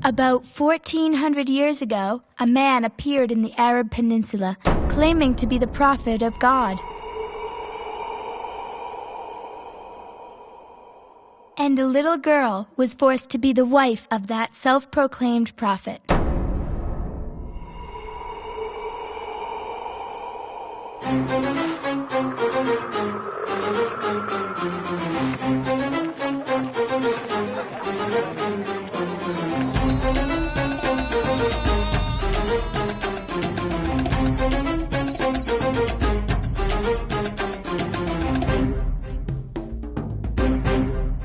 About 1400 years ago, a man appeared in the Arab Peninsula, claiming to be the prophet of God. And a little girl was forced to be the wife of that self-proclaimed prophet.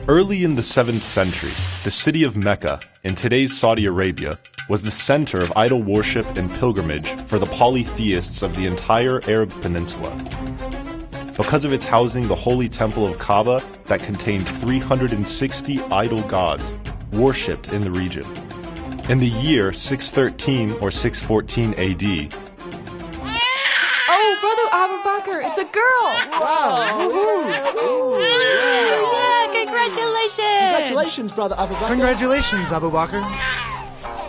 Early in the 7th century, the city of Mecca, in today's Saudi Arabia, was the center of idol worship and pilgrimage for the polytheists of the entire Arab Peninsula. Because of its housing the holy temple of Kaaba that contained 360 idol gods worshipped in the region. In the year 613 or 614 AD, Oh, Brother Abu Bakr, it's a girl! Congratulations, Brother Abu Bakr. Congratulations, Abu Bakr.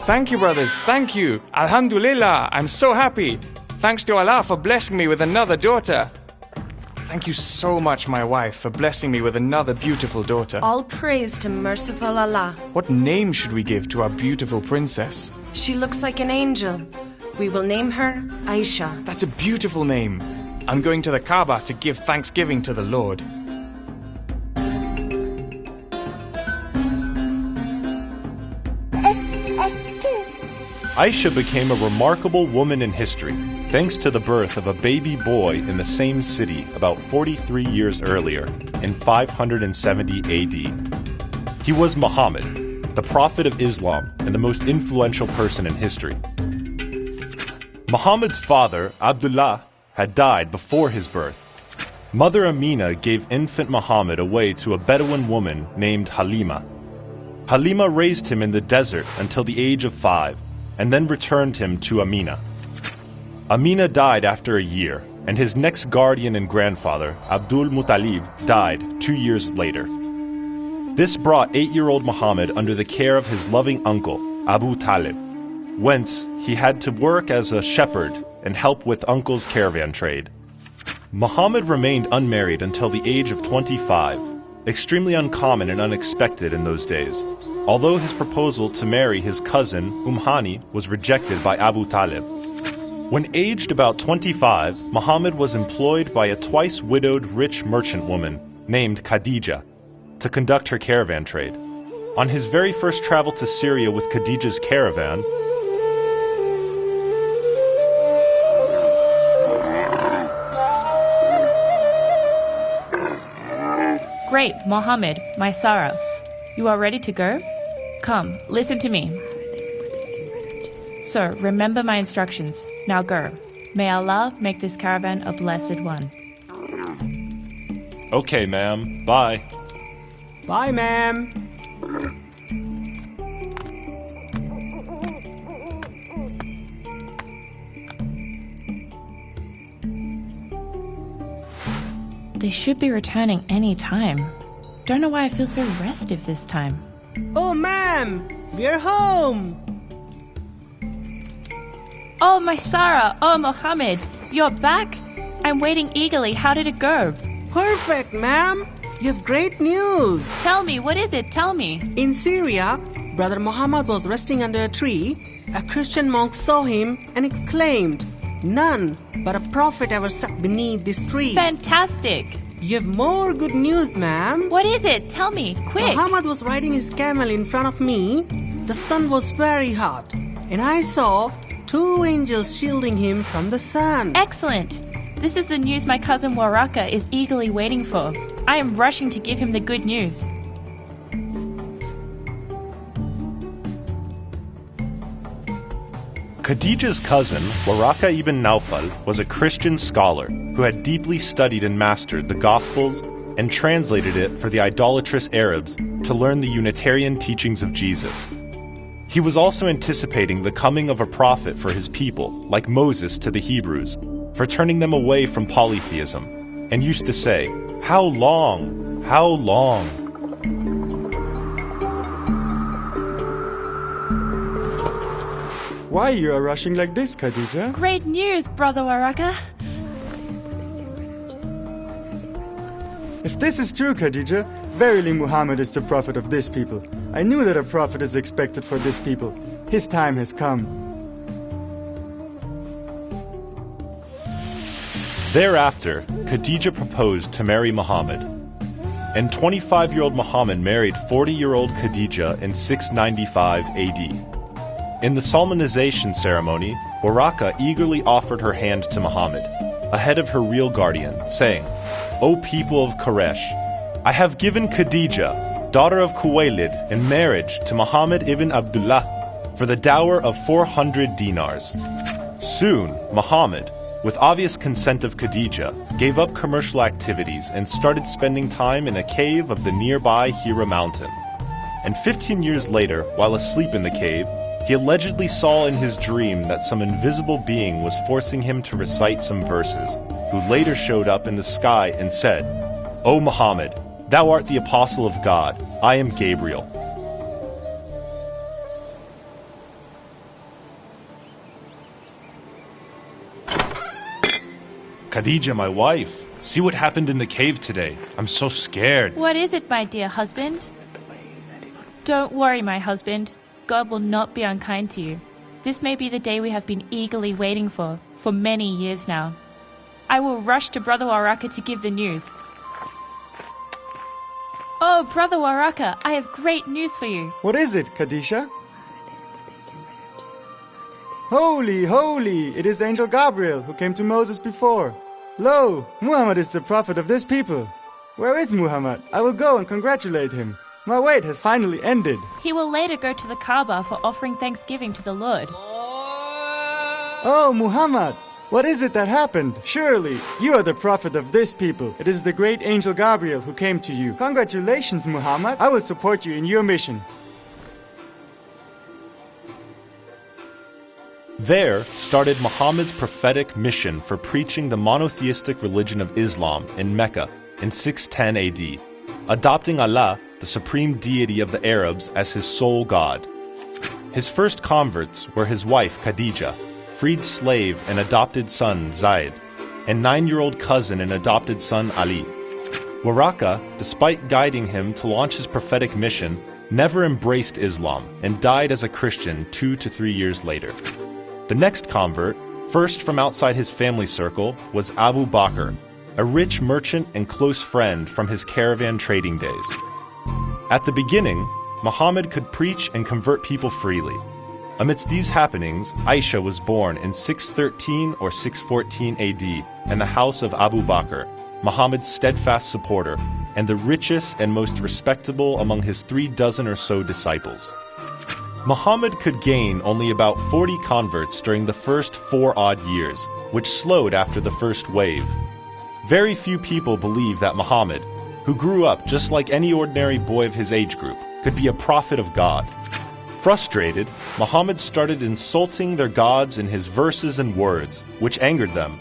Thank you, brothers. Thank you. Alhamdulillah. I'm so happy. Thanks to Allah for blessing me with another daughter. Thank you so much, my wife, for blessing me with another beautiful daughter. All praise to merciful Allah. What name should we give to our beautiful princess? She looks like an angel. We will name her Aisha. That's a beautiful name. I'm going to the Kaaba to give thanksgiving to the Lord. Aisha became a remarkable woman in history, thanks to the birth of a baby boy in the same city about 43 years earlier, in 570 AD. He was Muhammad, the prophet of Islam and the most influential person in history. Muhammad's father, Abdullah, had died before his birth. Mother Amina gave infant Muhammad away to a Bedouin woman named Halima. Halima raised him in the desert until the age of 5, and then returned him to Amina. Amina died after a year, and his next guardian and grandfather, Abdul Muttalib, died 2 years later. This brought 8-year-old Muhammad under the care of his loving uncle, Abu Talib, whence he had to work as a shepherd and help with uncle's caravan trade. Muhammad remained unmarried until the age of 25, extremely uncommon and unexpected in those days, although his proposal to marry his cousin, Hani, was rejected by Abu Talib. When aged about 25, Muhammad was employed by a twice-widowed rich merchant woman named Khadija to conduct her caravan trade. On his very first travel to Syria with Khadija's caravan, Great, Mohammed, my Sarah. You are ready to go? Come, listen to me. So, remember my instructions. Now go. May Allah make this caravan a blessed one. Okay, ma'am. Bye. Bye, ma'am. They should be returning any time. Don't know why I feel so restive this time. Oh, ma'am, we're home. Oh, my Sarah! Oh, Mohammed! You're back? I'm waiting eagerly. How did it go? Perfect, ma'am. You have great news. Tell me, what is it? Tell me. In Syria, Brother Muhammad was resting under a tree. A Christian monk saw him and exclaimed, "None but a prophet ever sat beneath this tree." Fantastic! You have more good news, ma'am. What is it? Tell me, quick! Muhammad was riding his camel in front of me. The sun was very hot, and I saw 2 angels shielding him from the sun. Excellent! This is the news my cousin Waraka is eagerly waiting for. I am rushing to give him the good news. Khadija's cousin, Waraka ibn Nawfal, was a Christian scholar who had deeply studied and mastered the Gospels and translated it for the idolatrous Arabs to learn the Unitarian teachings of Jesus. He was also anticipating the coming of a prophet for his people, like Moses to the Hebrews, for turning them away from polytheism, and used to say, "How long? How long?" Why you are rushing like this, Khadija? Great news, Brother Waraka. If this is true, Khadija, verily Muhammad is the prophet of this people. I knew that a prophet is expected for this people. His time has come. Thereafter, Khadija proposed to marry Muhammad. And 25-year-old Muhammad married 40-year-old Khadija in 695 AD. In the solemnization ceremony, Waraka eagerly offered her hand to Muhammad, ahead of her real guardian, saying, "O people of Quraysh, I have given Khadija, daughter of Khuwaylid, in marriage to Muhammad ibn Abdullah for the dower of 400 dinars." Soon, Muhammad, with obvious consent of Khadija, gave up commercial activities and started spending time in a cave of the nearby Hira mountain. And 15 years later, while asleep in the cave, he allegedly saw in his dream that some invisible being was forcing him to recite some verses, who later showed up in the sky and said, "O Muhammad, thou art the apostle of God, I am Gabriel." Khadija, my wife, see what happened in the cave today. I'm so scared. What is it, my dear husband? Don't worry, my husband. God will not be unkind to you. This may be the day we have been eagerly waiting for many years now. I will rush to Brother Waraka to give the news. Oh, Brother Waraka, I have great news for you. What is it, Khadija? Holy, holy! It is Angel Gabriel who came to Moses before. Lo, Muhammad is the prophet of this people. Where is Muhammad? I will go and congratulate him. My wait has finally ended. He will later go to the Kaaba for offering thanksgiving to the Lord. Oh, Muhammad! What is it that happened? Surely, you are the prophet of this people. It is the great Angel Gabriel who came to you. Congratulations, Muhammad. I will support you in your mission. There started Muhammad's prophetic mission for preaching the monotheistic religion of Islam in Mecca in 610 AD, adopting Allah, the supreme deity of the Arabs, as his sole god. His first converts were his wife Khadija, freed slave and adopted son Zayd, and 9-year-old cousin and adopted son Ali. Waraka, despite guiding him to launch his prophetic mission, never embraced Islam and died as a Christian 2 to 3 years later. The next convert, first from outside his family circle, was Abu Bakr, a rich merchant and close friend from his caravan trading days. At the beginning, Muhammad could preach and convert people freely. Amidst these happenings, Aisha was born in 613 or 614 AD in the house of Abu Bakr, Muhammad's steadfast supporter, and the richest and most respectable among his 36 or so disciples. Muhammad could gain only about 40 converts during the first 4 odd years, which slowed after the first wave. Very few people believe that Muhammad, who grew up just like any ordinary boy of his age group, could be a prophet of God. Frustrated, Muhammad started insulting their gods in his verses and words, which angered them.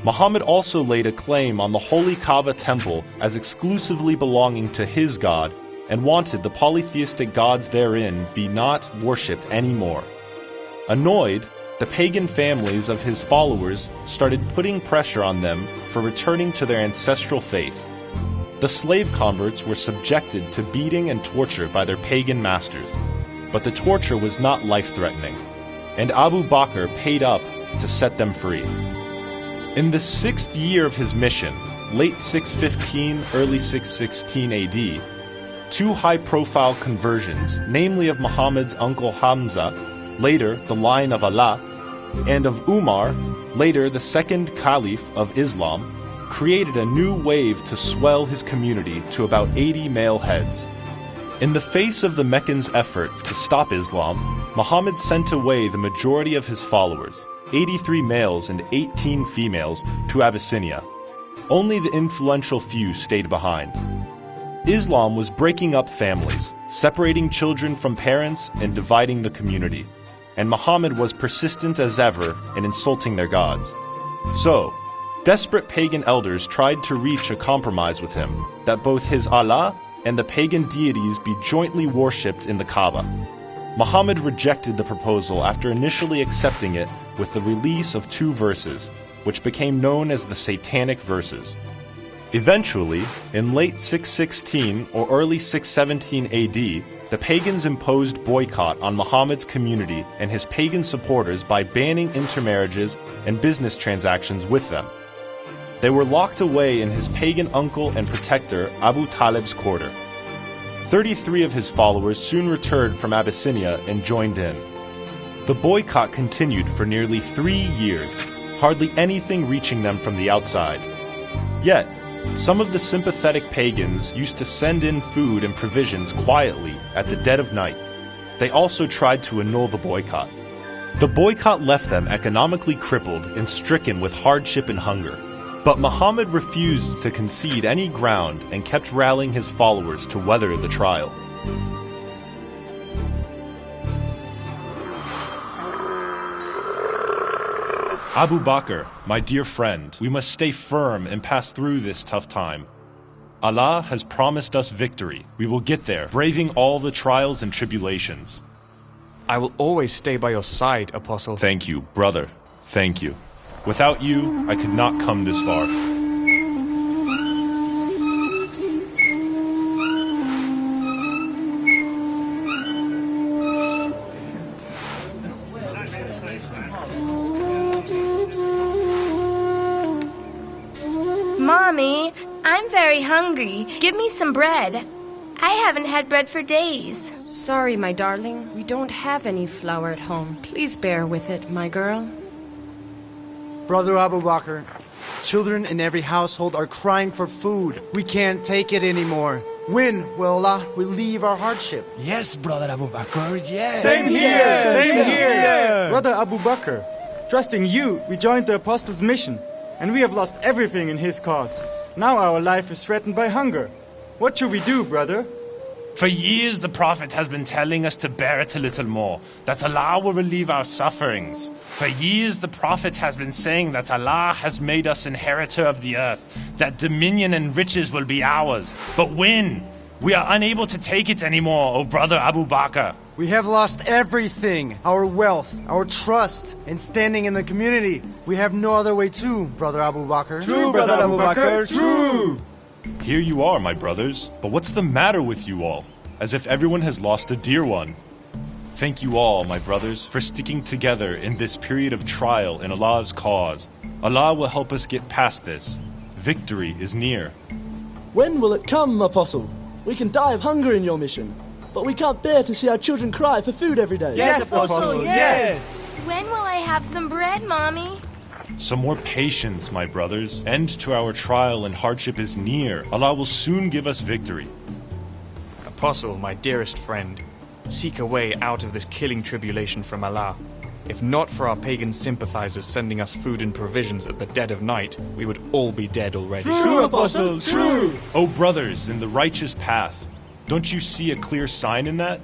Muhammad also laid a claim on the holy Kaaba temple as exclusively belonging to his god, and wanted the polytheistic gods therein be not worshipped anymore. Annoyed, the pagan families of his followers started putting pressure on them for returning to their ancestral faith. The slave converts were subjected to beating and torture by their pagan masters, but the torture was not life-threatening, and Abu Bakr paid up to set them free. In the 6th year of his mission, late 615, early 616 AD, 2 high-profile conversions, namely of Muhammad's uncle Hamza, later the line of Allah, and of Umar, later the second caliph of Islam, created a new wave to swell his community to about 80 male heads. In the face of the Meccans' effort to stop Islam, Muhammad sent away the majority of his followers, 83 males and 18 females, to Abyssinia. Only the influential few stayed behind. Islam was breaking up families, separating children from parents, and dividing the community. And Muhammad was persistent as ever in insulting their gods. So, desperate pagan elders tried to reach a compromise with him, that both his Allah and the pagan deities be jointly worshipped in the Kaaba. Muhammad rejected the proposal after initially accepting it with the release of 2 verses, which became known as the Satanic Verses. Eventually, in late 616 or early 617 AD, the pagans imposed boycott on Muhammad's community and his pagan supporters by banning intermarriages and business transactions with them. They were locked away in his pagan uncle and protector Abu Talib's quarter. 33 of his followers soon returned from Abyssinia and joined in. The boycott continued for nearly 3 years, hardly anything reaching them from the outside. Yet, some of the sympathetic pagans used to send in food and provisions quietly at the dead of night. They also tried to annul the boycott. The boycott left them economically crippled and stricken with hardship and hunger. But Muhammad refused to concede any ground and kept rallying his followers to weather the trial. Abu Bakr, my dear friend, we must stay firm and pass through this tough time. Allah has promised us victory. We will get there, braving all the trials and tribulations. I will always stay by your side, Apostle. Thank you, brother. Thank you. Without you, I could not come this far. Mommy, I'm very hungry. Give me some bread. I haven't had bread for days. Sorry, my darling. We don't have any flour at home. Please bear with it, my girl. Brother Abu Bakr, children in every household are crying for food. We can't take it anymore. When will Allah relieve our hardship? Yes, Brother Abu Bakr, yes. Same here! Same here! Brother Abu Bakr, trusting you, we joined the Apostles' mission, and we have lost everything in his cause. Now our life is threatened by hunger. What should we do, brother? For years the Prophet has been telling us to bear it a little more, that Allah will relieve our sufferings. For years the Prophet has been saying that Allah has made us inheritor of the earth, that dominion and riches will be ours. But when? We are unable to take it anymore, O brother Abu Bakr. We have lost everything, our wealth, our trust, and standing in the community. We have no other way to, Brother Abu Bakr. True, Brother Abu Bakr, true! Here you are, my brothers, but what's the matter with you all? As if everyone has lost a dear one. Thank you all, my brothers, for sticking together in this period of trial in Allah's cause. Allah will help us get past this. Victory is near. When will it come, Apostle? We can die of hunger in your mission, but we can't bear to see our children cry for food every day. Yes, Apostle, yes! When will I have some bread, Mommy? Some more patience, my brothers. End to our trial and hardship is near. Allah will soon give us victory. Apostle, my dearest friend, seek a way out of this killing tribulation from Allah. If not for our pagan sympathizers sending us food and provisions at the dead of night, we would all be dead already. True, Apostle, true! O brothers in the righteous path, don't you see a clear sign in that?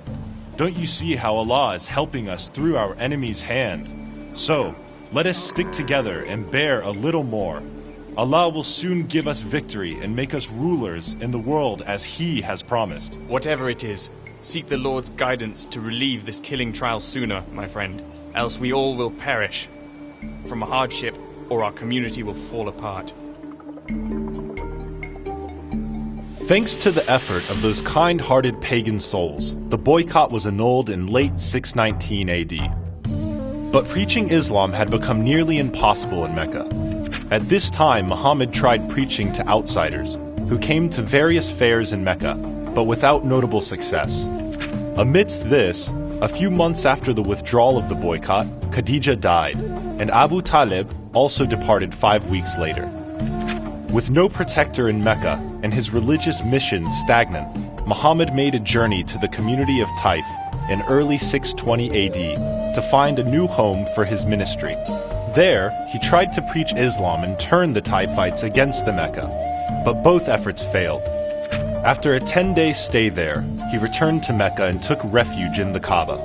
Don't you see how Allah is helping us through our enemy's hand? So, let us stick together and bear a little more. Allah will soon give us victory and make us rulers in the world as He has promised. Whatever it is, seek the Lord's guidance to relieve this killing trial sooner, my friend, else we all will perish from a hardship or our community will fall apart. Thanks to the effort of those kind-hearted pagan souls, the boycott was annulled in late 619 AD. But preaching Islam had become nearly impossible in Mecca. At this time, Muhammad tried preaching to outsiders, who came to various fairs in Mecca, but without notable success. Amidst this, a few months after the withdrawal of the boycott, Khadija died, and Abu Talib also departed 5 weeks later. With no protector in Mecca and his religious mission stagnant, Muhammad made a journey to the community of Taif in early 620 AD to find a new home for his ministry. There, he tried to preach Islam and turn the Taifites against the Mecca, but both efforts failed. After a 10-day stay there, he returned to Mecca and took refuge in the Kaaba.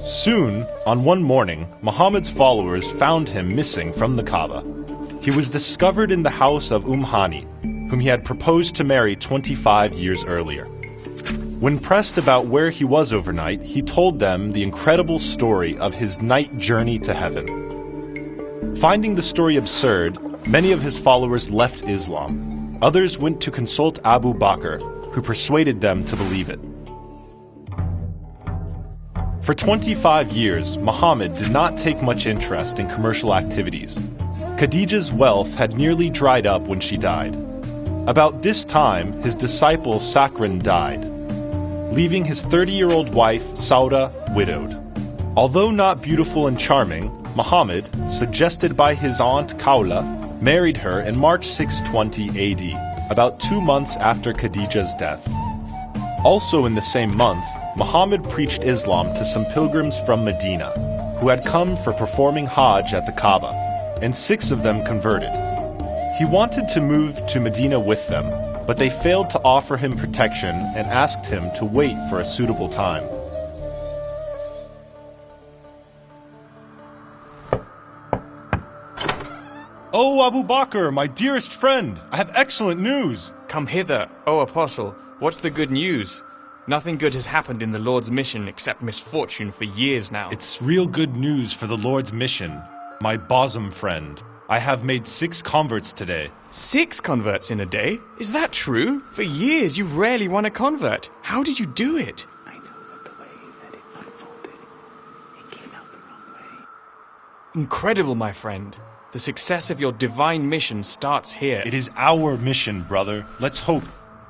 Soon, on one morning, Muhammad's followers found him missing from the Kaaba. He was discovered in the house of Hani, whom he had proposed to marry 25 years earlier. When pressed about where he was overnight, he told them the incredible story of his night journey to heaven. Finding the story absurd, many of his followers left Islam. Others went to consult Abu Bakr, who persuaded them to believe it. For 25 years, Muhammad did not take much interest in commercial activities. Khadija's wealth had nearly dried up when she died. About this time, his disciple Sakran died, leaving his 30-year-old wife Sauda widowed. Although not beautiful and charming, Muhammad, suggested by his aunt Khawla, married her in March 620 AD, about 2 months after Khadija's death. Also in the same month, Muhammad preached Islam to some pilgrims from Medina, who had come for performing Hajj at the Kaaba, and 6 of them converted. He wanted to move to Medina with them, but they failed to offer him protection and asked him to wait for a suitable time. "Oh, Abu Bakr, my dearest friend, I have excellent news." Come hither, O Apostle. What's the good news? Nothing good has happened in the Lord's mission except misfortune for years now. It's real good news for the Lord's mission, my bosom friend. I have made 6 converts today. 6 converts in a day? Is that true? For years you rarely won a convert. How did you do it? I know, but the way that it unfolded, it came out the wrong way. Incredible, my friend. The success of your divine mission starts here. It is our mission, brother. Let's hope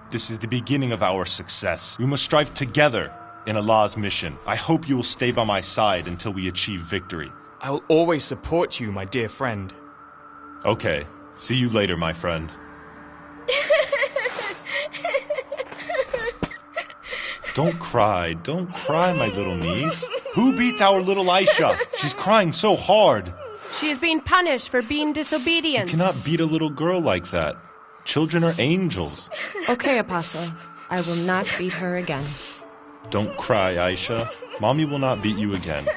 this is the beginning of our success. We must strive together in Allah's mission. I hope you will stay by my side until we achieve victory. I will always support you, my dear friend. Okay. See you later, my friend. Don't cry, my little niece. Who beat our little Aisha? She's crying so hard. She is being punished for being disobedient. You cannot beat a little girl like that. Children are angels. Okay, Apostle. I will not beat her again. Don't cry, Aisha. Mommy will not beat you again.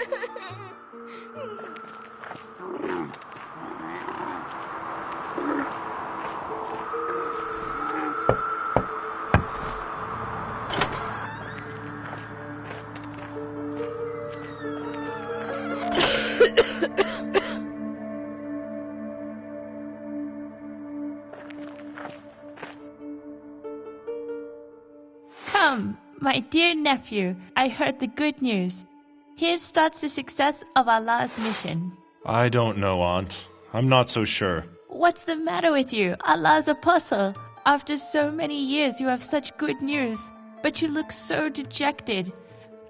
Come, my dear nephew, I heard the good news. Here starts the success of Allah's mission. I don't know, Aunt. I'm not so sure. What's the matter with you, Allah's apostle? After so many years, you have such good news, but you look so dejected.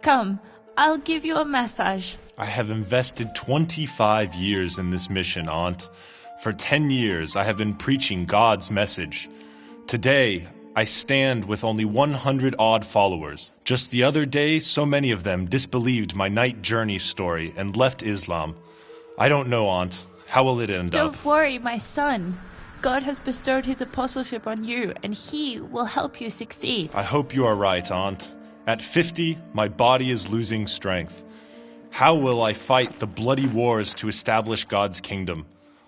Come, I'll give you a massage. I have invested 25 years in this mission, Aunt. For 10 years, I have been preaching God's message. Today, I stand with only 100-odd followers. Just the other day, so many of them disbelieved my night journey story and left Islam. I don't know, Aunt. How will it end up? Don't worry, my son. God has bestowed his apostleship on you, and he will help you succeed. I hope you are right, Aunt. At 50, my body is losing strength. How will I fight the bloody wars to establish God's kingdom?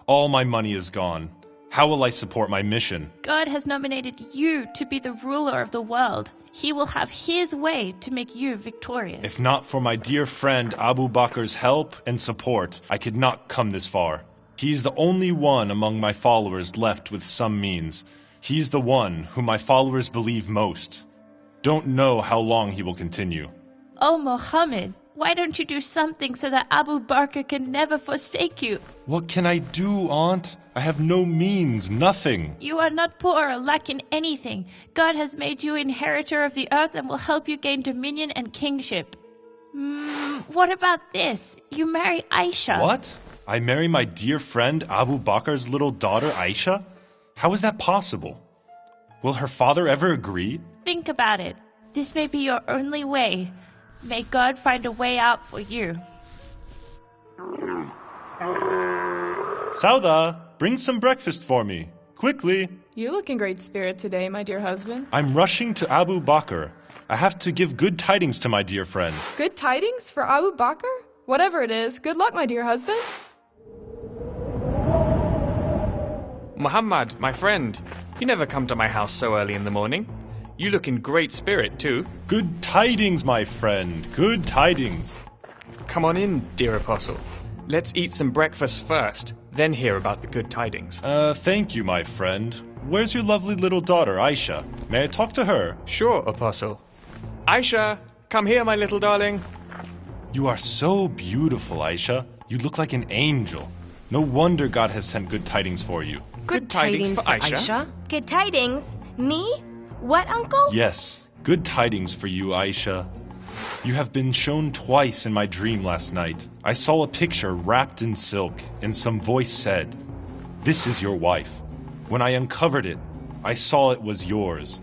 All my money is gone. How will I support my mission? God has nominated you to be the ruler of the world. He will have his way to make you victorious. If not for my dear friend Abu Bakr's help and support, I could not come this far. He is the only one among my followers left with some means. He is the one whom my followers believe most. Don't know how long he will continue. Oh, Muhammad, why don't you do something so that Abu Bakr can never forsake you? What can I do, Aunt? I have no means, nothing. You are not poor or lacking anything. God has made you inheritor of the earth and will help you gain dominion and kingship. What about this? You marry Aisha. What? I marry my dear friend Abu Bakr's little daughter Aisha? How is that possible? Will her father ever agree? Think about it. This may be your only way. May God find a way out for you. Sauda, bring some breakfast for me. Quickly. You look in great spirit today, my dear husband. I'm rushing to Abu Bakr. I have to give good tidings to my dear friend. Good tidings for Abu Bakr? Whatever it is, good luck, my dear husband. Muhammad, my friend, you never come to my house so early in the morning. You look in great spirit, too. Good tidings, my friend. Good tidings. Come on in, dear Apostle. Let's eat some breakfast first, then hear about the good tidings. Thank you, my friend. Where's your lovely little daughter, Aisha? May I talk to her? Sure, Apostle. Aisha, come here, my little darling. You are so beautiful, Aisha. You look like an angel. No wonder God has sent good tidings for you. Good tidings for Aisha. Good tidings? Me? What, Uncle? Yes, good tidings for you, Aisha. You have been shown twice in my dream last night. I saw a picture wrapped in silk, and some voice said, "This is your wife." When I uncovered it, I saw it was yours.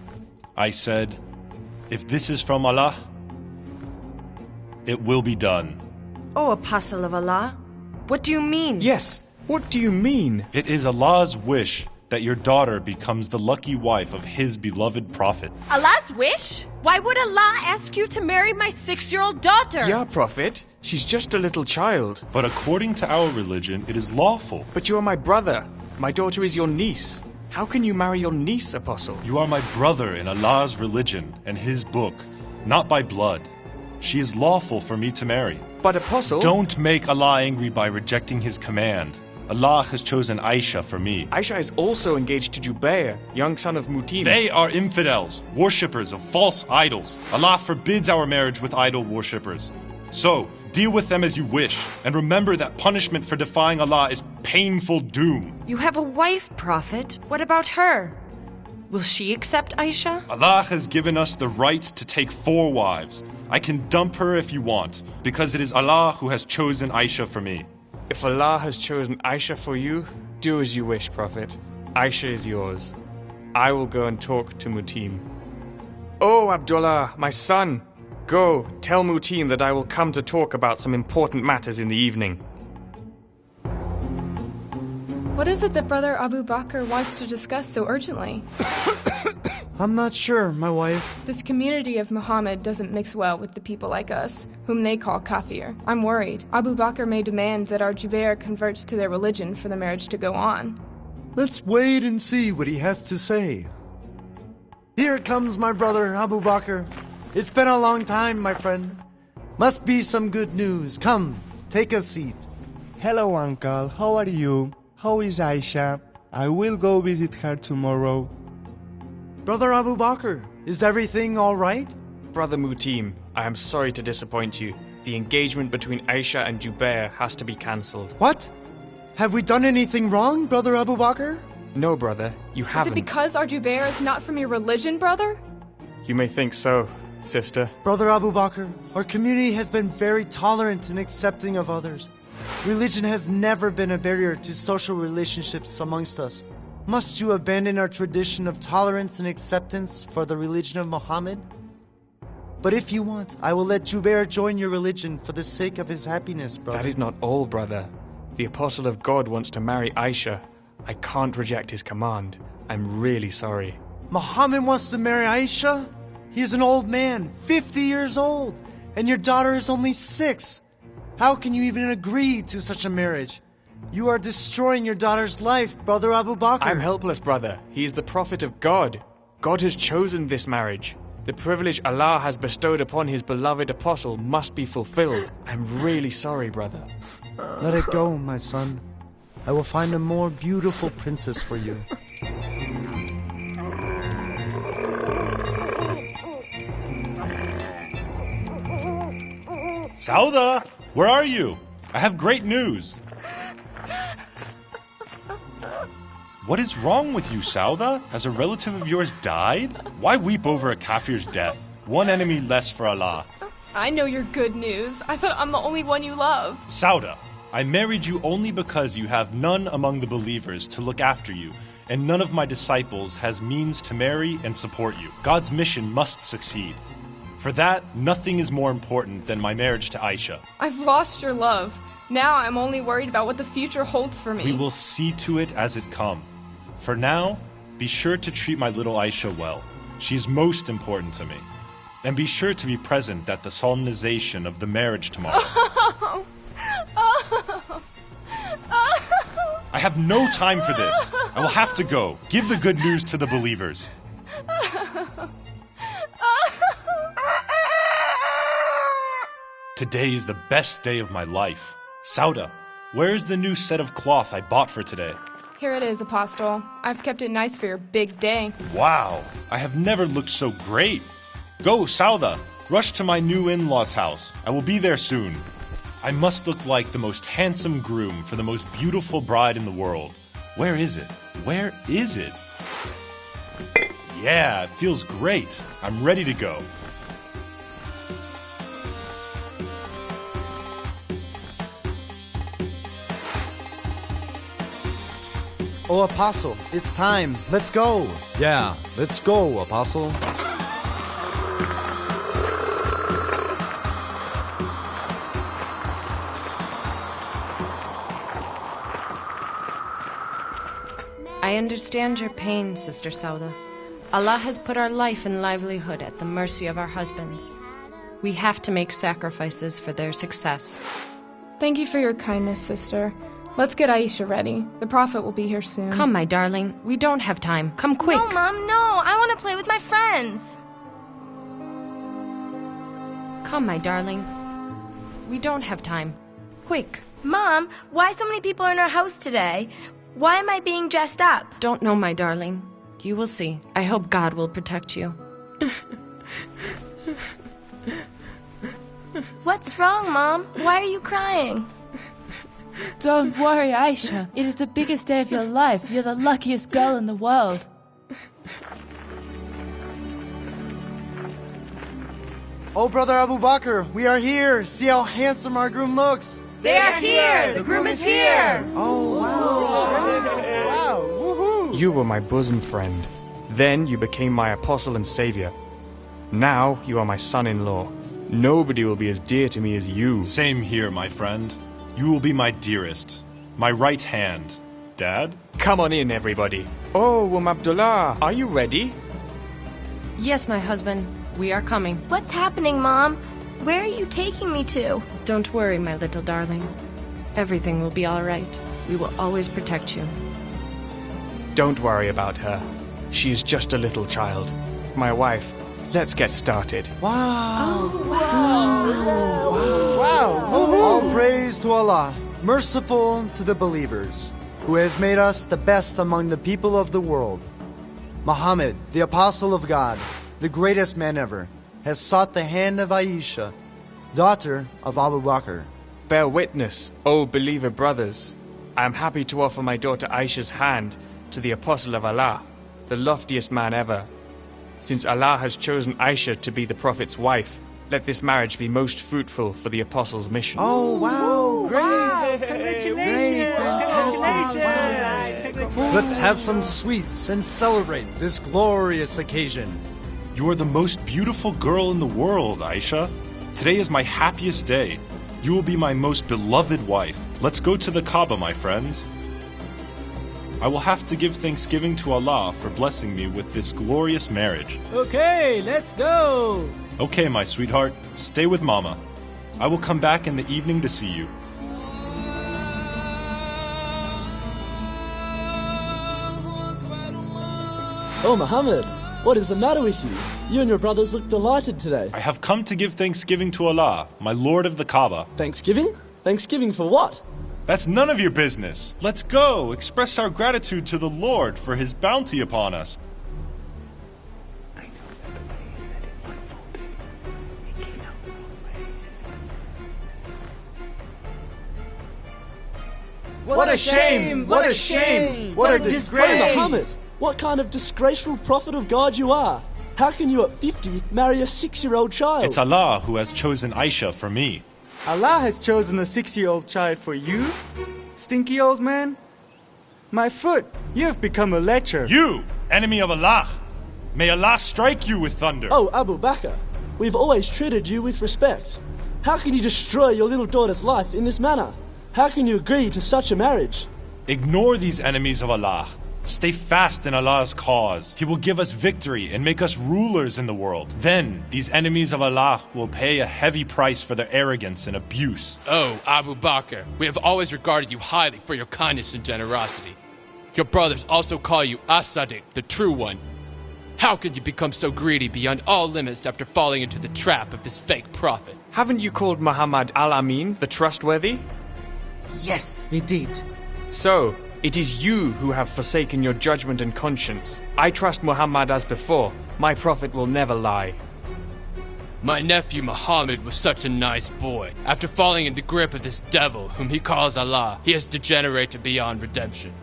I said, "If this is from Allah, it will be done." Oh, Apostle of Allah, what do you mean? Yes, what do you mean? It is Allah's wish that your daughter becomes the lucky wife of His beloved Prophet. Allah's wish? Why would Allah ask you to marry my 6-year-old daughter? Yeah, Prophet. She's just a little child. But according to our religion, it is lawful. But you are my brother. My daughter is your niece. How can you marry your niece, Apostle? You are my brother in Allah's religion and His book, not by blood. She is lawful for me to marry. But Apostle... Don't make Allah angry by rejecting His command. Allah has chosen Aisha for me. Aisha is also engaged to Jubair, young son of Mutim. They are infidels, worshippers of false idols. Allah forbids our marriage with idol worshippers. So, deal with them as you wish, and remember that punishment for defying Allah is painful doom. You have a wife, Prophet. What about her? Will she accept Aisha? Allah has given us the right to take 4 wives. I can dump her if you want, because it is Allah who has chosen Aisha for me. If Allah has chosen Aisha for you, do as you wish, Prophet. Aisha is yours. I will go and talk to Mutim. Oh, Abdullah, my son, go, tell Mutim that I will come to talk about some important matters in the evening. What is it that Brother Abu Bakr wants to discuss so urgently? I'm not sure, my wife. This community of Muhammad doesn't mix well with the people like us, whom they call kafir. I'm worried. Abu Bakr may demand that our Jubair converts to their religion for the marriage to go on. Let's wait and see what he has to say. Here comes my brother, Abu Bakr. It's been a long time, my friend. Must be some good news. Come, take a seat. Hello, Uncle. How are you? How is Aisha? I will go visit her tomorrow. Brother Abu Bakr, is everything all right? Brother Mutim, I am sorry to disappoint you. The engagement between Aisha and Jubair has to be cancelled. What? Have we done anything wrong, Brother Abu Bakr? No, brother, you haven't. Is it because our Jubair is not from your religion, brother? You may think so, sister. Brother Abu Bakr, our community has been very tolerant and accepting of others. Religion has never been a barrier to social relationships amongst us. Must you abandon our tradition of tolerance and acceptance for the religion of Muhammad? But if you want, I will let Jubair join your religion for the sake of his happiness, brother. That is not all, brother. The Apostle of God wants to marry Aisha. I can't reject his command. I'm really sorry. Muhammad wants to marry Aisha? He is an old man, 50 years old, and your daughter is only 6. How can you even agree to such a marriage? You are destroying your daughter's life, Brother Abu Bakr. I'm helpless, brother. He is the prophet of God. God has chosen this marriage. The privilege Allah has bestowed upon His beloved apostle must be fulfilled. I'm really sorry, brother. Let it go, my son. I will find a more beautiful princess for you. Sauda, where are you? I have great news. What is wrong with you, Sauda? Has a relative of yours died? Why weep over a kafir's death? One enemy less for Allah. I know your good news. I thought I'm the only one you love. Sauda, I married you only because you have none among the believers to look after you, and none of my disciples has means to marry and support you. God's mission must succeed. For that, nothing is more important than my marriage to Aisha. I've lost your love. Now I'm only worried about what the future holds for me. We will see to it as it come. For now, be sure to treat my little Aisha well. She is most important to me. And be sure to be present at the solemnization of the marriage tomorrow. I have no time for this. I will have to go. Give the good news to the believers. Today is the best day of my life. Sauda, where is the new set of cloth I bought for today? Here it is, Apostle. I've kept it nice for your big day. Wow, I have never looked so great. Go, Sauda, rush to my new in-laws' house. I will be there soon. I must look like the most handsome groom for the most beautiful bride in the world. Where is it? Where is it? Yeah, it feels great. I'm ready to go. Oh, Apostle, it's time. Let's go. Yeah, let's go, Apostle. I understand your pain, Sister Sauda. Allah has put our life and livelihood at the mercy of our husbands. We have to make sacrifices for their success. Thank you for your kindness, sister. Let's get Aisha ready. The Prophet will be here soon. Come, my darling. We don't have time. Come quick. No, Mom, no. I want to play with my friends. Come, my darling. We don't have time. Quick. Mom, why so many people are in our house today? Why am I being dressed up? Don't know, my darling. You will see. I hope God will protect you. What's wrong, Mom? Why are you crying? Don't worry, Aisha. It is the biggest day of your life. You're the luckiest girl in the world. Oh, Brother Abu Bakr, we are here. See how handsome our groom looks. They are here! The groom is here! Oh, wow. Wow, woohoo! You were my bosom friend. Then you became my apostle and savior. Now you are my son-in-law. Nobody will be as dear to me as you. Same here, my friend. You will be my dearest, my right hand. Dad? Come on in, everybody. Oh, Abdullah, are you ready? Yes, my husband. We are coming. What's happening, Mom? Where are you taking me to? Don't worry, my little darling. Everything will be all right. We will always protect you. Don't worry about her. She is just a little child. My wife. Let's get started. Wow. Oh, wow. Wow. All praise to Allah, merciful to the believers, who has made us the best among the people of the world. Muhammad, the apostle of God, the greatest man ever, has sought the hand of Aisha, daughter of Abu Bakr. Bear witness, O believer brothers. I am happy to offer my daughter Aisha's hand to the apostle of Allah, the loftiest man ever. Since Allah has chosen Aisha to be the Prophet's wife, let this marriage be most fruitful for the apostle's mission. Oh, wow. Great. Wow. Congratulations. Great. Fantastic. Wow. Let's have some sweets and celebrate this glorious occasion. You are the most beautiful girl in the world, Aisha. Today is my happiest day. You will be my most beloved wife. Let's go to the Kaaba, my friends. I will have to give thanksgiving to Allah for blessing me with this glorious marriage. Okay, let's go. Okay, my sweetheart, stay with Mama. I will come back in the evening to see you. Oh, Muhammad, what is the matter with you? You and your brothers look delighted today. I have come to give thanksgiving to Allah, my Lord of the Kaaba. Thanksgiving? Thanksgiving for what? That's none of your business. Let's go, express our gratitude to the Lord for His bounty upon us. I know that the way that it unfolded, it came out the wrong way. What a shame! What a shame! What a disgrace! Muhammad, what kind of disgraceful prophet of God you are? How can you at 50 marry a 6-year-old child? It's Allah who has chosen Aisha for me. Allah has chosen a 6-year-old child for you? Stinky old man? My foot, you have become a lecher. You, enemy of Allah! May Allah strike you with thunder! Oh, Abu Bakr, we've always treated you with respect. How can you destroy your little daughter's life in this manner? How can you agree to such a marriage? Ignore these enemies of Allah. Stay fast in Allah's cause. He will give us victory and make us rulers in the world. Then, these enemies of Allah will pay a heavy price for their arrogance and abuse. Oh, Abu Bakr, we have always regarded you highly for your kindness and generosity. Your brothers also call you As-Sadiq, the true one. How could you become so greedy beyond all limits after falling into the trap of this fake prophet? Haven't you called Muhammad Al-Amin the trustworthy? Yes, we did. So, it is you who have forsaken your judgment and conscience. I trust Muhammad as before. My prophet will never lie. My nephew Muhammad was such a nice boy. After falling in the grip of this devil, whom he calls Allah, he has degenerated beyond redemption.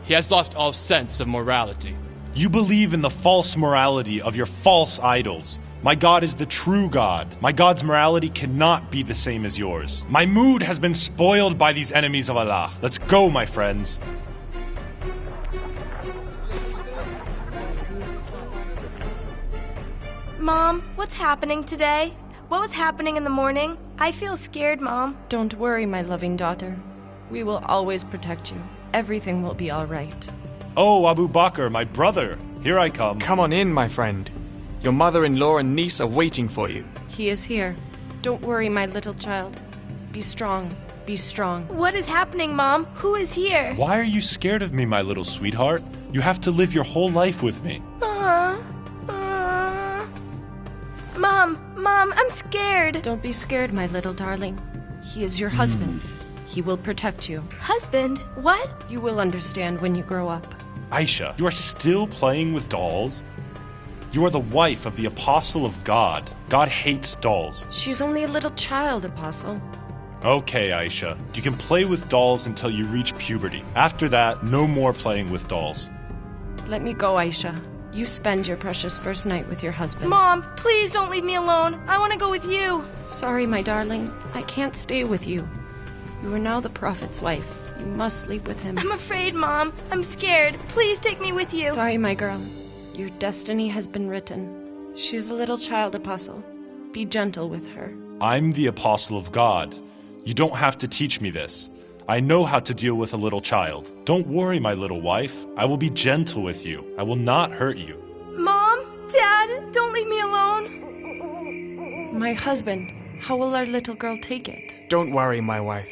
He has lost all sense of morality. You believe in the false morality of your false idols. My God is the true God. My God's morality cannot be the same as yours. My mood has been spoiled by these enemies of Allah. Let's go, my friends. Mom, what's happening today? What was happening in the morning? I feel scared, Mom. Don't worry, my loving daughter. We will always protect you. Everything will be all right. Oh, Abu Bakr, my brother. Here I come. Come on in, my friend. Your mother-in-law and niece are waiting for you. He is here. Don't worry, my little child. Be strong. Be strong. What is happening, Mom? Who is here? Why are you scared of me, my little sweetheart? You have to live your whole life with me. Mom, I'm scared. Don't be scared, my little darling. He is your husband. He will protect you. Husband? What? You will understand when you grow up. Aisha, you are still playing with dolls? You are the wife of the Apostle of God. God hates dolls. She's only a little child, Apostle. Okay, Aisha. You can play with dolls until you reach puberty. After that, no more playing with dolls. Let me go, Aisha. You spend your precious first night with your husband. Mom, please don't leave me alone. I want to go with you. Sorry, my darling. I can't stay with you. You are now the prophet's wife. You must sleep with him. I'm afraid, Mom. I'm scared. Please take me with you. Sorry, my girl. Your destiny has been written. She is a little child, Apostle. Be gentle with her. I'm the Apostle of God. You don't have to teach me this. I know how to deal with a little child. Don't worry, my little wife. I will be gentle with you. I will not hurt you. Mom, Dad, don't leave me alone. My husband, how will our little girl take it? Don't worry, my wife.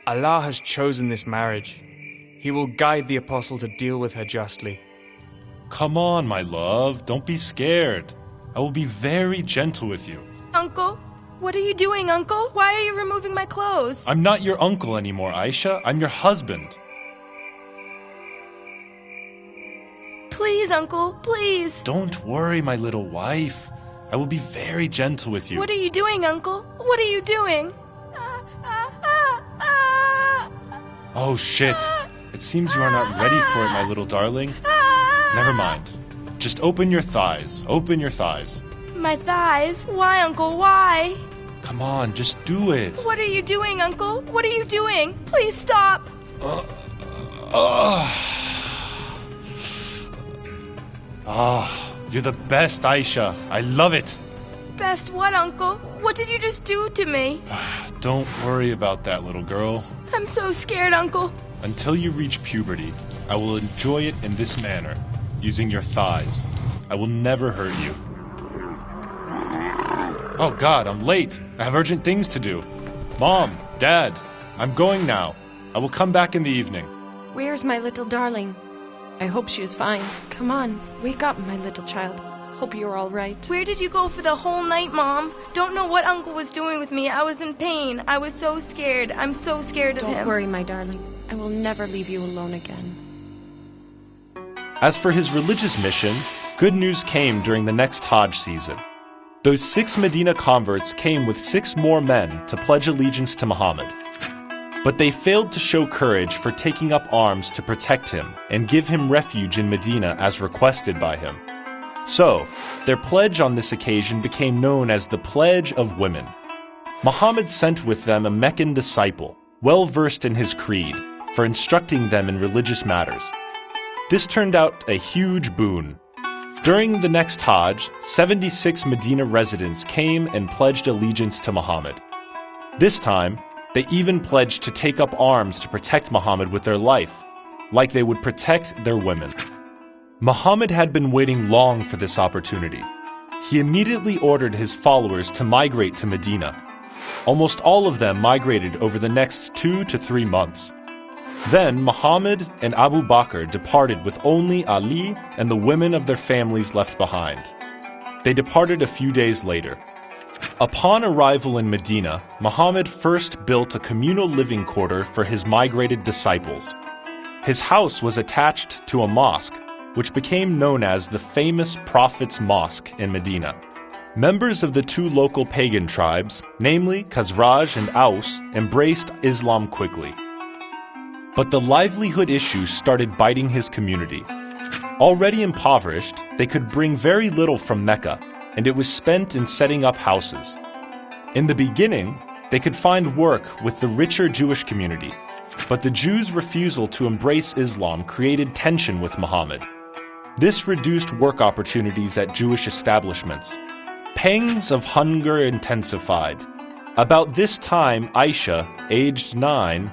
Allah has chosen this marriage. He will guide the apostle to deal with her justly. Come on, my love. Don't be scared. I will be very gentle with you. Uncle? What are you doing, Uncle? Why are you removing my clothes? I'm not your uncle anymore, Aisha. I'm your husband. Please, Uncle, please. Don't worry, my little wife. I will be very gentle with you. What are you doing, Uncle? What are you doing? Oh, shit. It seems you are not ready for it, my little darling. Never mind. Just open your thighs. Open your thighs. My thighs? Why, Uncle? Why? Come on, just do it. What are you doing, Uncle? What are you doing? Please stop. You're the best, Aisha. I love it. Best what, Uncle? What did you just do to me? Don't worry about that, little girl. I'm so scared, Uncle. Until you reach puberty, I will enjoy it in this manner, using your thighs. I will never hurt you. Oh God, I'm late. I have urgent things to do. Mom, Dad, I'm going now. I will come back in the evening. Where's my little darling? I hope she is fine. Come on, wake up, my little child. Hope you're all right. Where did you go for the whole night, Mom? Don't know what Uncle was doing with me. I was in pain. I was so scared. I'm so scared of him. Don't worry, my darling. I will never leave you alone again. As for his religious mission, good news came during the next Hajj season. Those 6 Medina converts came with 6 more men to pledge allegiance to Muhammad. But they failed to show courage for taking up arms to protect him and give him refuge in Medina as requested by him. So, their pledge on this occasion became known as the Pledge of Women. Muhammad sent with them a Meccan disciple, well versed in his creed, for instructing them in religious matters. This turned out a huge boon. During the next Hajj, 76 Medina residents came and pledged allegiance to Muhammad. This time, they even pledged to take up arms to protect Muhammad with their life, like they would protect their women. Muhammad had been waiting long for this opportunity. He immediately ordered his followers to migrate to Medina. Almost all of them migrated over the next 2 to 3 months. Then Muhammad and Abu Bakr departed with only Ali and the women of their families left behind. They departed a few days later. Upon arrival in Medina, Muhammad first built a communal living quarter for his migrated disciples. His house was attached to a mosque, which became known as the famous Prophet's Mosque in Medina. Members of the two local pagan tribes, namely Khazraj and Aus, embraced Islam quickly. But the livelihood issues started biting his community. Already impoverished, they could bring very little from Mecca, and it was spent in setting up houses. In the beginning, they could find work with the richer Jewish community, but the Jews' refusal to embrace Islam created tension with Muhammad. This reduced work opportunities at Jewish establishments. Pangs of hunger intensified. About this time, Aisha, aged 9,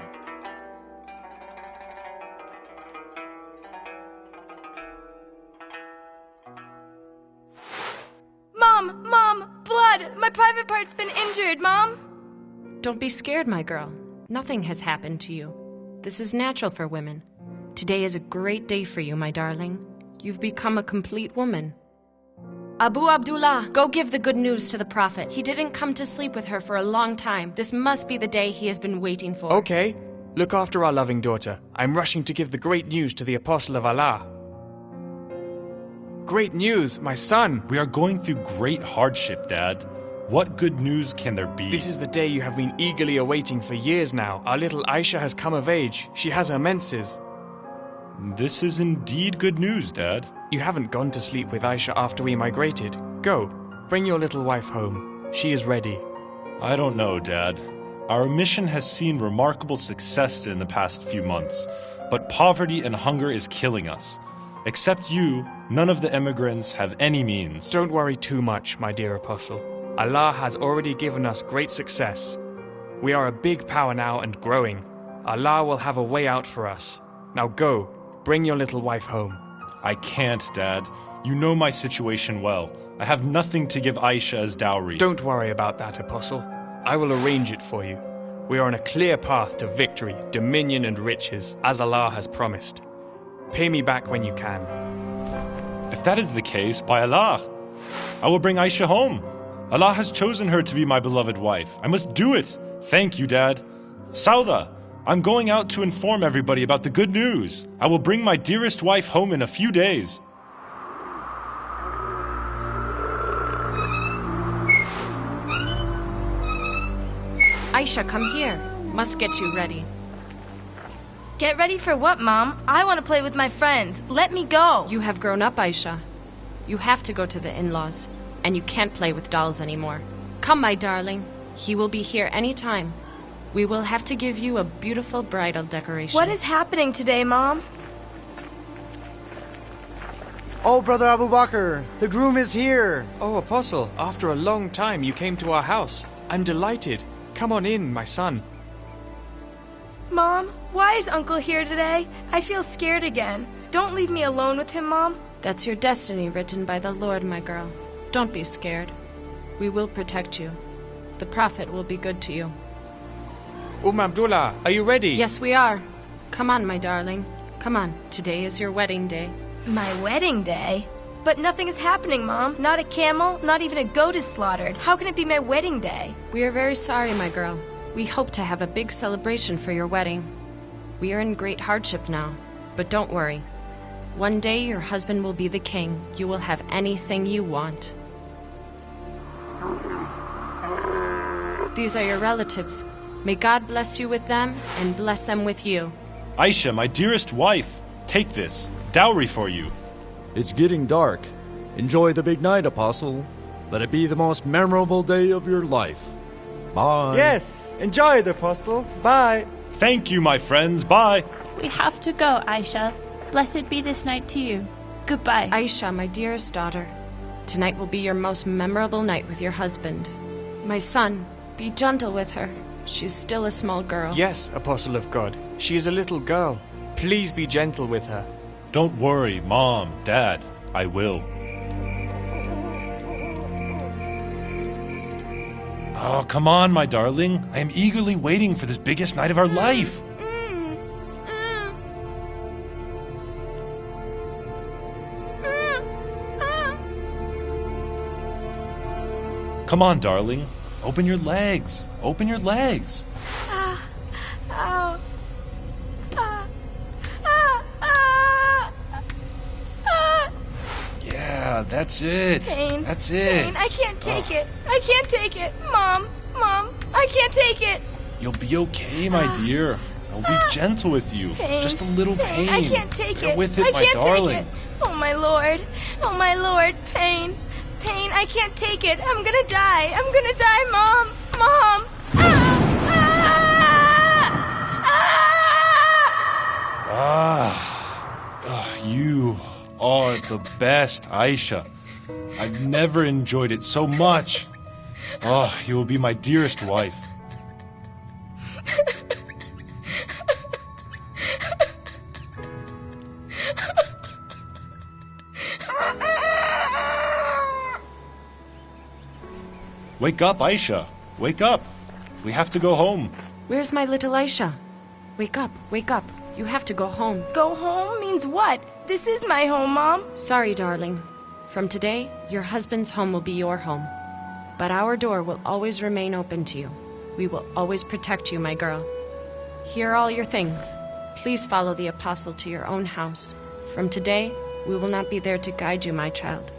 Mom, blood! My private part's been injured, Mom! Don't be scared, my girl. Nothing has happened to you. This is natural for women. Today is a great day for you, my darling. You've become a complete woman. Abu Abdullah, go give the good news to the Prophet. He didn't come to sleep with her for a long time. This must be the day he has been waiting for. Okay. Look after our loving daughter. I'm rushing to give the great news to the Apostle of Allah. Great news, my son! We are going through great hardship, Dad. What good news can there be? This is the day you have been eagerly awaiting for years now. Our little Aisha has come of age. She has her menses. This is indeed good news, Dad. You haven't gone to sleep with Aisha after we migrated. Go, bring your little wife home. She is ready. I don't know, Dad. Our mission has seen remarkable success in the past few months, but poverty and hunger is killing us. Except you, none of the immigrants have any means. Don't worry too much, my dear Apostle. Allah has already given us great success. We are a big power now and growing. Allah will have a way out for us. Now go, bring your little wife home. I can't, Dad. You know my situation well. I have nothing to give Aisha as dowry. Don't worry about that, Apostle. I will arrange it for you. We are on a clear path to victory, dominion and riches, as Allah has promised. Pay me back when you can. If that is the case, by Allah, I will bring Aisha home. Allah has chosen her to be my beloved wife. I must do it. Thank you, Dad. Sauda, I'm going out to inform everybody about the good news. I will bring my dearest wife home in a few days. Aisha, come here. Must get you ready. Get ready for what, Mom? I want to play with my friends. Let me go. You have grown up, Aisha. You have to go to the in-laws, and you can't play with dolls anymore. Come, my darling. He will be here any time. We will have to give you a beautiful bridal decoration. What is happening today, Mom? Oh, Brother Abu Bakr, the groom is here. Oh, Apostle, after a long time you came to our house. I'm delighted. Come on in, my son. Mom, why is Uncle here today? I feel scared again. Don't leave me alone with him, Mom. That's your destiny written by the Lord, my girl. Don't be scared. We will protect you. The Prophet will be good to you. Abdullah, are you ready? Yes, we are. Come on, my darling. Come on. Today is your wedding day. My wedding day? But nothing is happening, Mom. Not a camel, not even a goat is slaughtered. How can it be my wedding day? We are very sorry, my girl. We hope to have a big celebration for your wedding. We are in great hardship now, but don't worry. One day your husband will be the king. You will have anything you want. These are your relatives. May God bless you with them and bless them with you. Aisha, my dearest wife, take this. Dowry for you. It's getting dark. Enjoy the big night, Apostle. Let it be the most memorable day of your life. Bye. Yes, enjoy it, Apostle. Bye. Thank you, my friends. Bye. We have to go, Aisha. Blessed be this night to you. Goodbye. Aisha, my dearest daughter, tonight will be your most memorable night with your husband. My son, be gentle with her. She's still a small girl. Yes, Apostle of God. She is a little girl. Please be gentle with her. Don't worry, Mom, Dad. I will. Oh, come on, my darling. I am eagerly waiting for this biggest night of our life. Come on, darling. Open your legs. Open your legs. Ah, ow. Yeah, that's it. Pain. That's it. Pain. I can't take it. I can't take it. Mom, I can't take it. You'll be okay, my dear. I'll be gentle with you. Pain. Just a little pain. I can't take Bear it. with it, I my can't darling. take it. Oh my lord. Oh my lord. Pain. Pain. I can't take it. I'm gonna die. I'm gonna die, Mom. Mom. You are the best, Aisha. I've never enjoyed it so much. Oh, you will be my dearest wife. Wake up, Aisha. Wake up. We have to go home. Where's my little Aisha? Wake up, wake up. You have to go home. Go home means what? This is my home, Mom. Sorry, darling. From today, your husband's home will be your home. But our door will always remain open to you. We will always protect you, my girl. Here are all your things. Please follow the apostle to your own house. From today, we will not be there to guide you, my child.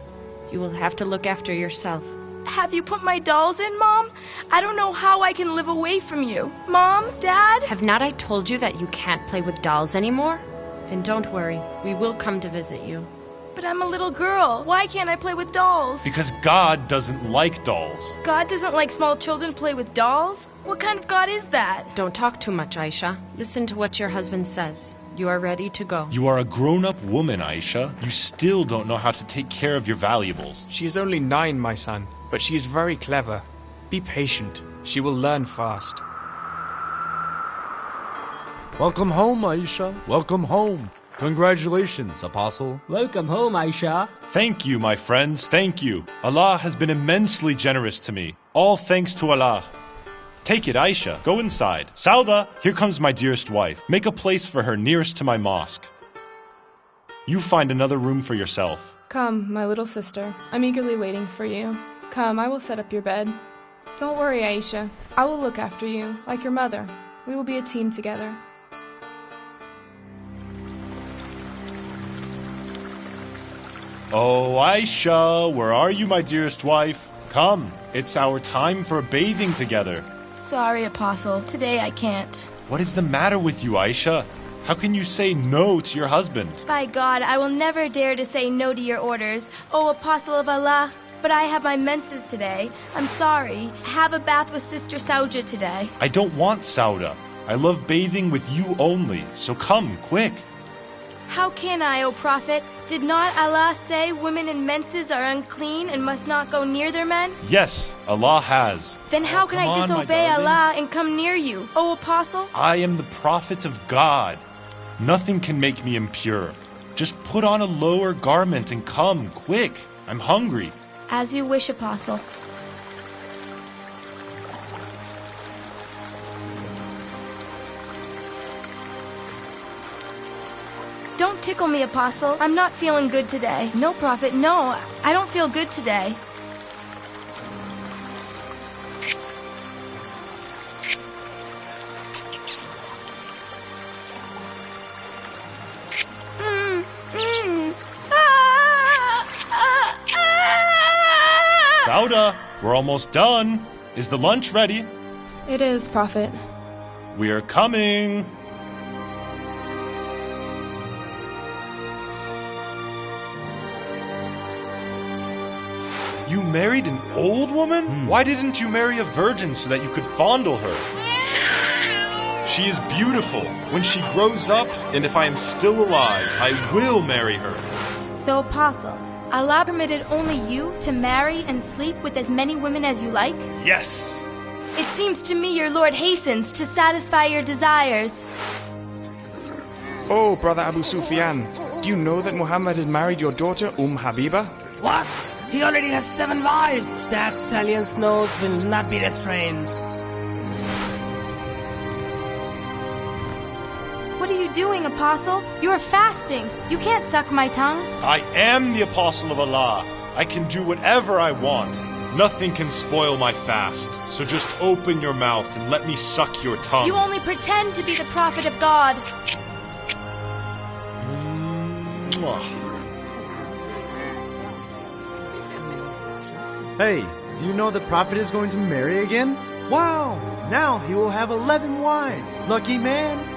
You will have to look after yourself. Have you put my dolls in, Mom? I don't know how I can live away from you. Mom? Dad? Have not I told you that you can't play with dolls anymore? And don't worry, we will come to visit you. But I'm a little girl. Why can't I play with dolls? Because God doesn't like dolls. God doesn't like small children play with dolls? What kind of God is that? Don't talk too much, Aisha. Listen to what your husband says. You are ready to go. You are a grown-up woman, Aisha. You still don't know how to take care of your valuables. She is only 9, my son, but she is very clever. Be patient. She will learn fast. Welcome home, Aisha. Welcome home. Congratulations, Apostle. Welcome home, Aisha. Thank you, my friends. Thank you. Allah has been immensely generous to me. All thanks to Allah. Take it, Aisha. Go inside. Sauda, here comes my dearest wife. Make a place for her nearest to my mosque. You find another room for yourself. Come, my little sister. I'm eagerly waiting for you. Come, I will set up your bed. Don't worry, Aisha. I will look after you, like your mother. We will be a team together. Oh, Aisha, where are you, my dearest wife? Come, it's our time for bathing together. Sorry, Apostle. Today I can't. What is the matter with you, Aisha? How can you say no to your husband? By God, I will never dare to say no to your orders. Oh, Apostle of Allah, but I have my menses today. I'm sorry. Have a bath with Sister Sauja today. I don't want Sauda. I love bathing with you only, so come, quick. How can I, O Prophet? Did not Allah say women in menses are unclean and must not go near their men? Yes, Allah has. Then how can I disobey Allah and come near you, O Apostle? I am the Prophet of God. Nothing can make me impure. Just put on a lower garment and come, quick. I'm hungry. As you wish, Apostle. Don't tickle me, Apostle. I'm not feeling good today. No, Prophet, no. I don't feel good today. Sauda, we're almost done. Is the lunch ready? It is, Prophet. We are coming. You married an old woman? Why didn't you marry a virgin so that you could fondle her? She is beautiful. When she grows up, and if I am still alive, I will marry her. So, Apostle, Allah permitted only you to marry and sleep with as many women as you like? Yes! It seems to me your Lord hastens to satisfy your desires. Oh, Brother Abu Sufyan, do you know that Muhammad has married your daughter, Habiba? What? He already has 7 wives. That stallion's nose will not be restrained. What are you doing, Apostle? You are fasting. You can't suck my tongue. I am the Apostle of Allah. I can do whatever I want. Nothing can spoil my fast, so just open your mouth and let me suck your tongue. You only pretend to be the prophet of God. Hey, do you know the prophet is going to marry again? Wow! Now he will have 11 wives. Lucky man.